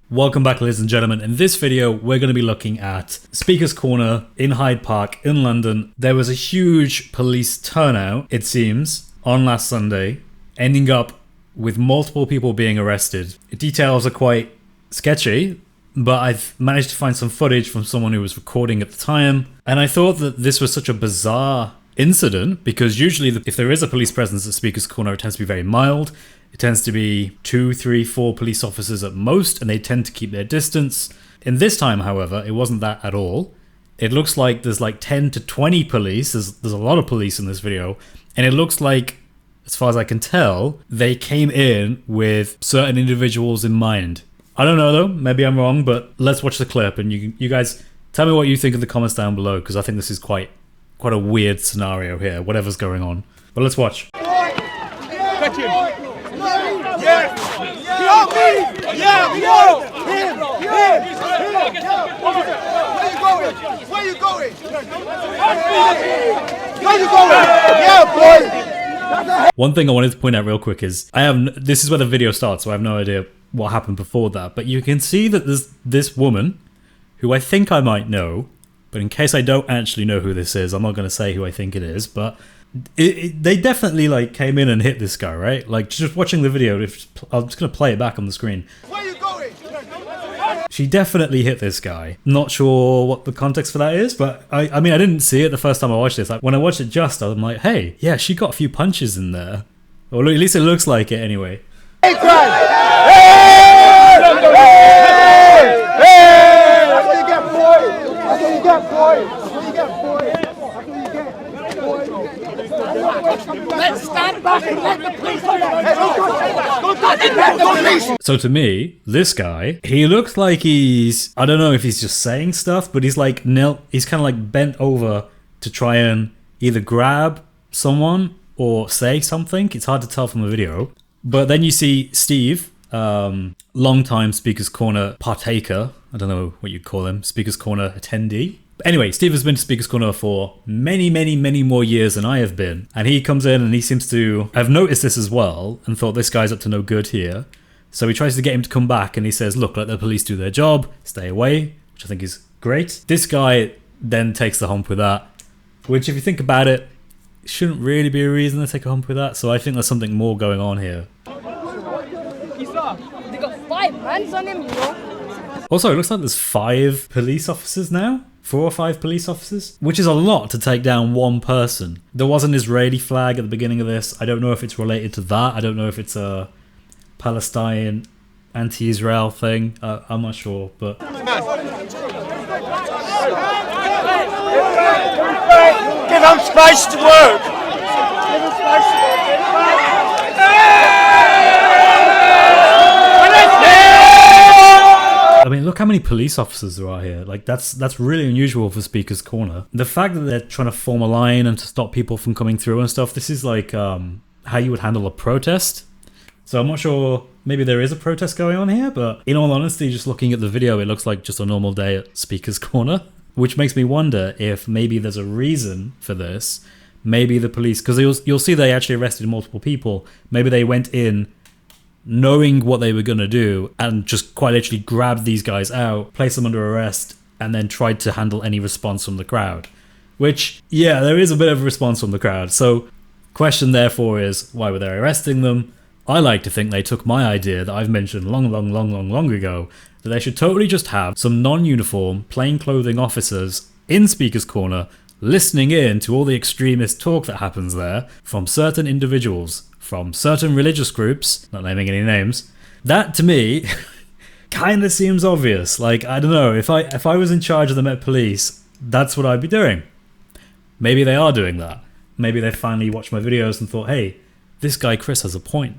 Welcome back, ladies and gentlemen. In this video, we're going to be looking at Speaker's Corner in Hyde Park in London. There was a huge police turnout, it seems, on last Sunday, ending up with multiple people being arrested. The details are quite sketchy, but I've managed to find some footage from someone who was recording at the time, and I thought that this was such a bizarre incident because usually if there is a police presence at Speaker's Corner, it tends to be very mild. It tends to be 2, 3, 4 police officers at most, and they tend to keep their distance. In this time, however, it wasn't that at all. It looks like there's like 10 to 20 police. There's a lot of police in this video, and it looks like, as far as I can tell, they came in with certain individuals in mind. I don't know though, maybe I'm wrong, but let's watch the clip and you guys tell me what you think in the comments down below, because I think this is quite a weird scenario here, whatever's going on. But let's watch. Catch him! Yeah! Where you going? Yeah, boy! One thing I wanted to point out real quick is this is where the video starts, so I have no idea what happened before that, but you can see that there's this woman who I think I might know, but in case I don't actually know who this is, I'm not going to say who I think it is, but they definitely like came in and hit this guy, right? Like, just watching the video, I'm just going to play it back on the screen. Where you going? She definitely hit this guy. Not sure what the context for that is, but I mean, I didn't see it the first time I watched this. Like, when I watched it just, I'm like, hey, yeah, she got a few punches in there. Or at least it looks like it anyway. Hey, that's what you get, boy! That's what you get, boy! That's what you get, boy! That's what you get, boy! Let's stand back and let the police go! So to me, this guy, he looks like he's, I don't know if he's just saying stuff, but he's like he's kind of like bent over to try and either grab someone or say something. It's hard to tell from the video. But then you see Steve, long-time Speaker's Corner partaker. I don't know what you'd call him, Speaker's Corner attendee. But anyway, Steve has been to Speaker's Corner for many more years than I have been. And he comes in and he seems to have noticed this as well and thought this guy's up to no good here. So he tries to get him to come back and he says, look, let the police do their job, stay away, which I think is great. This guy then takes the hump with that, which if you think about it, shouldn't really be a reason to take a hump with that. So I think there's something more going on here. They got 5 hands on him, you know. Also, it looks like there's 5 police officers now. 4 or 5 police officers, which is a lot to take down one person. There was an Israeli flag at the beginning of this. I don't know if it's related to that. I don't know if it's a Palestine anti-Israel thing. I'm not sure, but Give him space to work! Give him space to work! I mean, look how many police officers there are here. Like, that's really unusual for Speaker's Corner. The fact that they're trying to form a line and to stop people from coming through and stuff, this is like how you would handle a protest. So I'm not sure, maybe there is a protest going on here, but in all honesty, just looking at the video, it looks like just a normal day at Speaker's Corner, which makes me wonder if maybe there's a reason for this. Maybe the police, because you'll see they actually arrested multiple people. Maybe they went in knowing what they were going to do and just quite literally grabbed these guys out, placed them under arrest, and then tried to handle any response from the crowd. Which, yeah, there is a bit of a response from the crowd. So, question therefore is, why were they arresting them? I like to think they took my idea that I've mentioned long ago, that they should totally just have some non-uniform, plain clothing officers in Speaker's Corner listening in to all the extremist talk that happens there from certain individuals, from certain religious groups, not naming any names. That to me kind of seems obvious. Like, I don't know, if I was in charge of the Met Police, that's what I'd be doing. Maybe they are doing that. Maybe they finally watched my videos and thought, hey, this guy Chris has a point.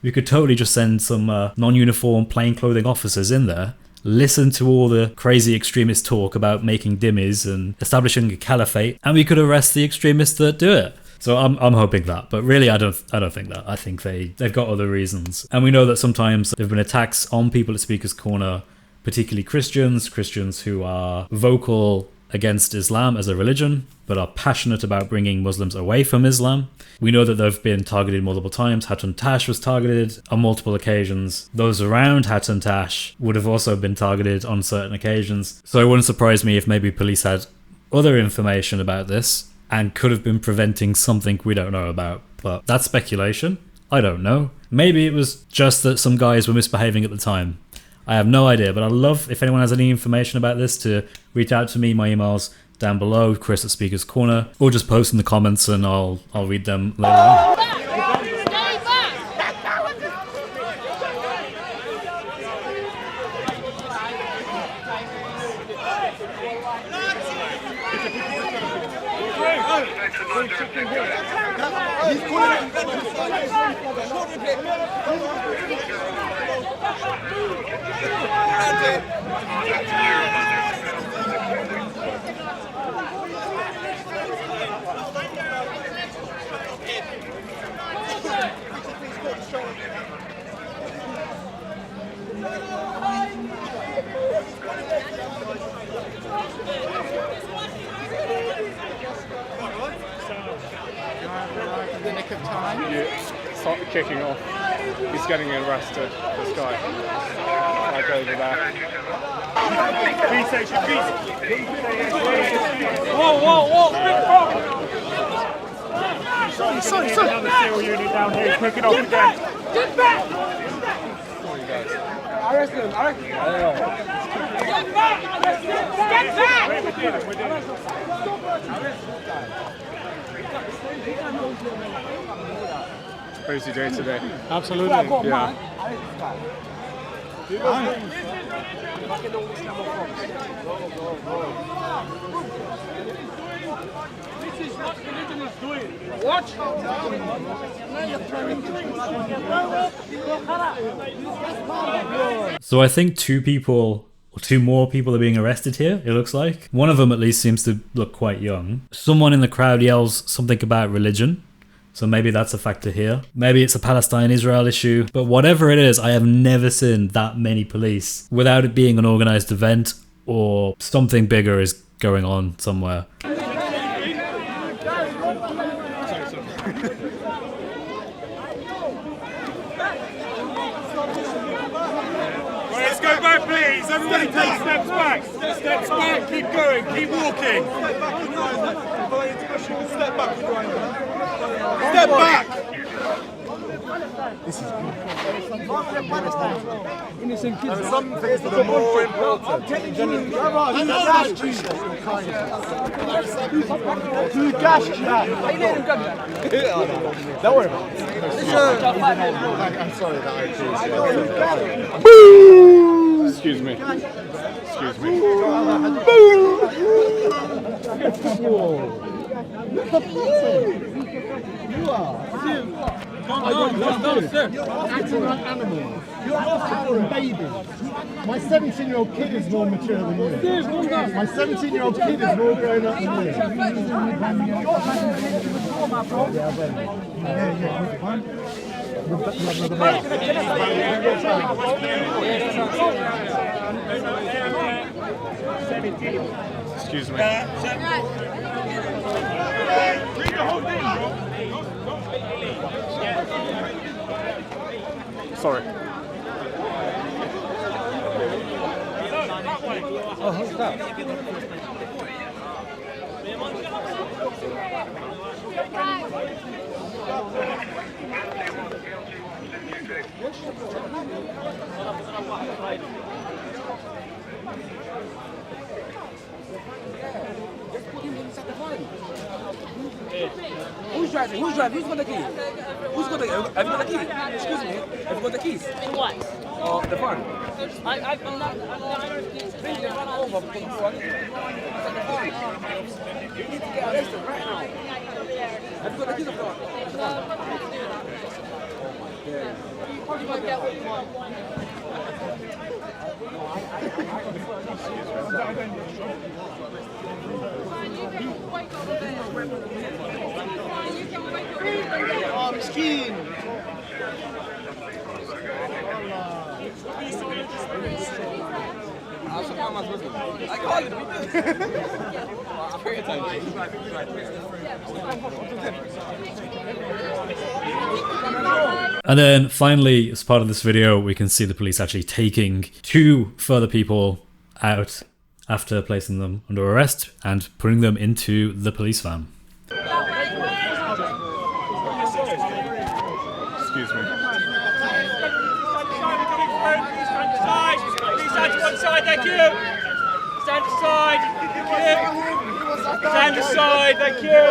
We could totally just send some non-uniform plain clothing officers in there, listen to all the crazy extremist talk about making dhimmis and establishing a caliphate, and we could arrest the extremists that do it. So I'm hoping that, but really I don't think that. I think they've got other reasons. And we know that sometimes there have been attacks on people at Speaker's Corner, particularly Christians who are vocal against Islam as a religion, but are passionate about bringing Muslims away from Islam. We know that they've been targeted multiple times. Hatun Tash was targeted on multiple occasions. Those around Hatun Tash would have also been targeted on certain occasions. So it wouldn't surprise me if maybe police had other information about this and could have been preventing something we don't know about. But that's speculation. I don't know. Maybe it was just that some guys were misbehaving at the time. I have no idea, but I'd love if anyone has any information about this to reach out to me. My email's down below, Chris@Speaker's Corner, or just post in the comments and I'll read them later on. The nick of time. You start kicking off. He's getting arrested, this guy. Like over there. B station, Whoa, Sorry. Another SEAL unit down here, kicking off again. Get back! Arrest him. Get back! We're doing it. Crazy day today. Absolutely. Yeah. This is what religion is doing. Watch. So I think two more people are being arrested here, it looks like. One of them at least seems to look quite young. Someone in the crowd yells something about religion. So maybe that's a factor here. Maybe it's a Palestine-Israel issue. But whatever it is, I have never seen that many police without it being an organized event or something bigger is going on somewhere. Let's go back, please. Everybody take steps back. Steps back. Keep going. Keep walking. Step back. Step back. This is innocent kids. And some things that are more important. Who gashed you? Don't worry about it. I'm sorry that I accused you. Excuse me. You are. Acting like animals. You're acting babies. My 17-year-old kid is more mature than you. My 17-year-old kid is more grown up than you. Excuse me. Sorry. Oh, what's that? Who's driving? Who's driving? Who's got the key? Who's got the key? Have you got the key? Excuse me. Have you got the keys? In what? The phone. I'm not. Please just run over because you want the phone. You need to get arrested right now. Have you got the keys of the phone? You might get what you want. Oh, miskin. I called it. I pay attention. And then finally, as part of this video, we can see the police actually taking 2 further people out after placing them under arrest and putting them into the police van. Excuse me. Please stand to one side, thank you. Stand aside, thank you. Stand aside, thank you.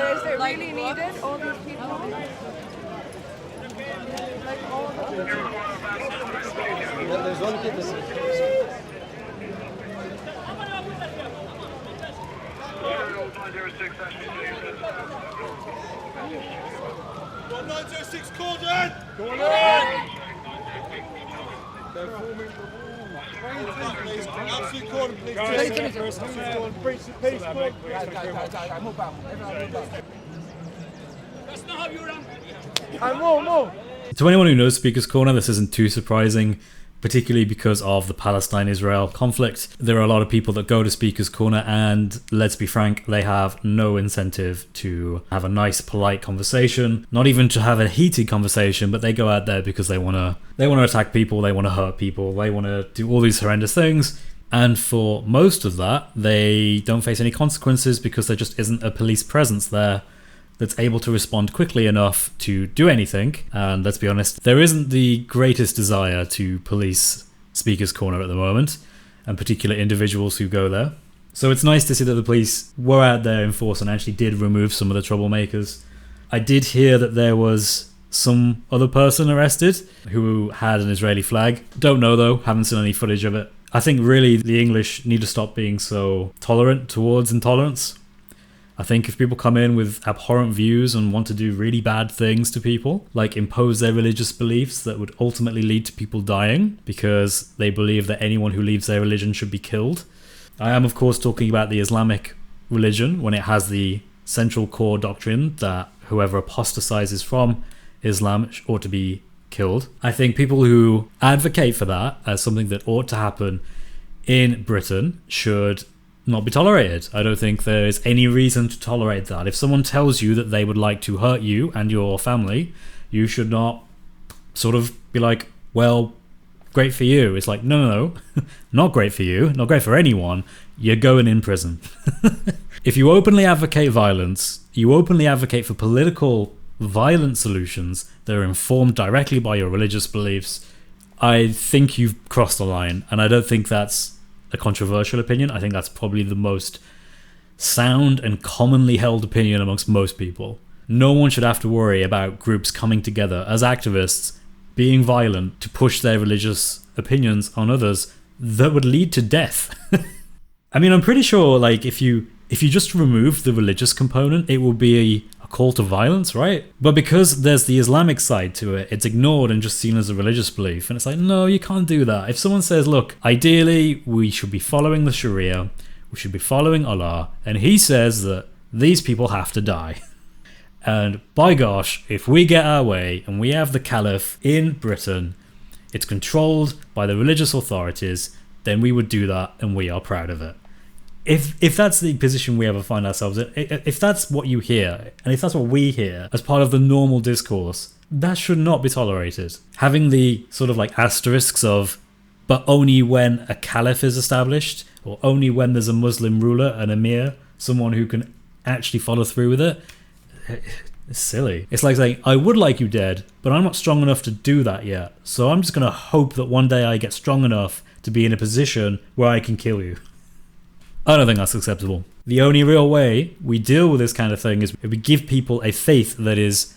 Is it really needed, all these people? Like all the There's one kid that's... Absolute corner, please. To anyone who knows Speaker's Corner, this isn't too surprising, particularly because of the Palestine-Israel conflict. There are a lot of people that go to Speaker's Corner and, let's be frank, they have no incentive to have a nice, polite conversation, not even to have a heated conversation, but they go out there because they want to attack people, they want to hurt people, they want to do all these horrendous things. And for most of that, they don't face any consequences because there just isn't a police presence there that's able to respond quickly enough to do anything. And let's be honest, there isn't the greatest desire to police Speaker's Corner at the moment, and particular individuals who go there. So it's nice to see that the police were out there in force and actually did remove some of the troublemakers. I did hear that there was some other person arrested who had an Israeli flag. Don't know though, haven't seen any footage of it. I think really the English need to stop being so tolerant towards intolerance. I think if people come in with abhorrent views and want to do really bad things to people, like impose their religious beliefs that would ultimately lead to people dying because they believe that anyone who leaves their religion should be killed. I am of course talking about the Islamic religion when it has the central core doctrine that whoever apostatizes from Islam ought to be killed. I think people who advocate for that as something that ought to happen in Britain should not be tolerated. I don't think there is any reason to tolerate that. If someone tells you that they would like to hurt you and your family, you should not sort of be like, well, great for you. It's like, no, not great for you, not great for anyone. You're going in prison. If you openly advocate violence, you openly advocate for political violent solutions that are informed directly by your religious beliefs, I think you've crossed the line. And I don't think that's a controversial opinion. I think that's probably the most sound and commonly held opinion amongst most people. No one should have to worry about groups coming together as activists being violent to push their religious opinions on others that would lead to death. I mean, I'm pretty sure like if you just remove the religious component, it will be a call to violence, right? But because there's the Islamic side to it, it's ignored and just seen as a religious belief. And it's like, no, you can't do that. If someone says, look, ideally we should be following the Sharia, we should be following Allah, and he says that these people have to die. And by gosh, if we get our way and we have the Caliph in Britain, it's controlled by the religious authorities, then we would do that and we are proud of it. If that's the position we ever find ourselves in, if that's what you hear, and if that's what we hear as part of the normal discourse, that should not be tolerated. Having the sort of like asterisks of, but only when a caliph is established, or only when there's a Muslim ruler, an emir, someone who can actually follow through with it, it's silly. It's like saying, I would like you dead, but I'm not strong enough to do that yet. So I'm just going to hope that one day I get strong enough to be in a position where I can kill you. I don't think that's acceptable. The only real way we deal with this kind of thing is if we give people a faith that is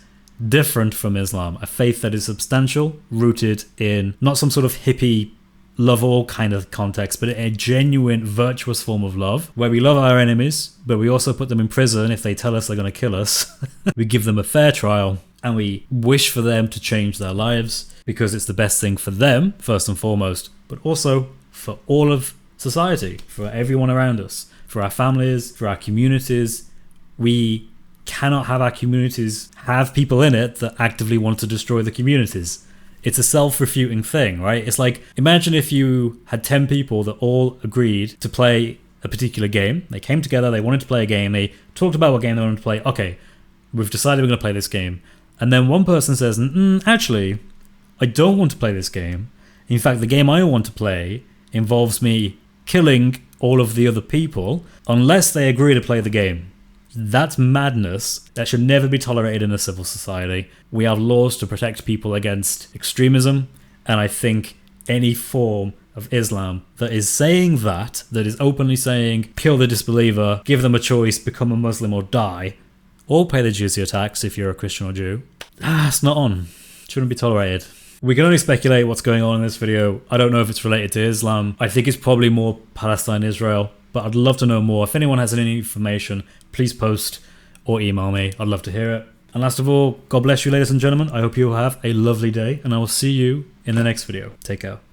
different from Islam, a faith that is substantial, rooted in not some sort of hippie love all kind of context, but a genuine virtuous form of love where we love our enemies, but we also put them in prison if they tell us they're going to kill us. We give them a fair trial and we wish for them to change their lives because it's the best thing for them, first and foremost, but also for all of society, for everyone around us, for our families, for our communities. We cannot have our communities have people in it that actively want to destroy the communities. It's a self-refuting thing, right? It's like, imagine if you had 10 people that all agreed to play a particular game. They came together, they wanted to play a game, they talked about what game they wanted to play. Okay, we've decided we're going to play this game. And then one person says, actually, I don't want to play this game. In fact, the game I want to play involves me killing all of the other people unless they agree to play the game. That's madness. That should never be tolerated in a civil society. We have laws to protect people against extremism, and I think any form of Islam that is saying that is openly saying, kill the disbeliever, give them a choice, become a Muslim or die, or pay the jizya tax if you're a Christian or Jew, it's not on. Shouldn't be tolerated. We can only speculate what's going on in this video. I don't know if it's related to Islam. I think it's probably more Palestine-Israel, but I'd love to know more. If anyone has any information, please post or email me. I'd love to hear it. And last of all, God bless you, ladies and gentlemen. I hope you will have a lovely day, and I will see you in the next video. Take care.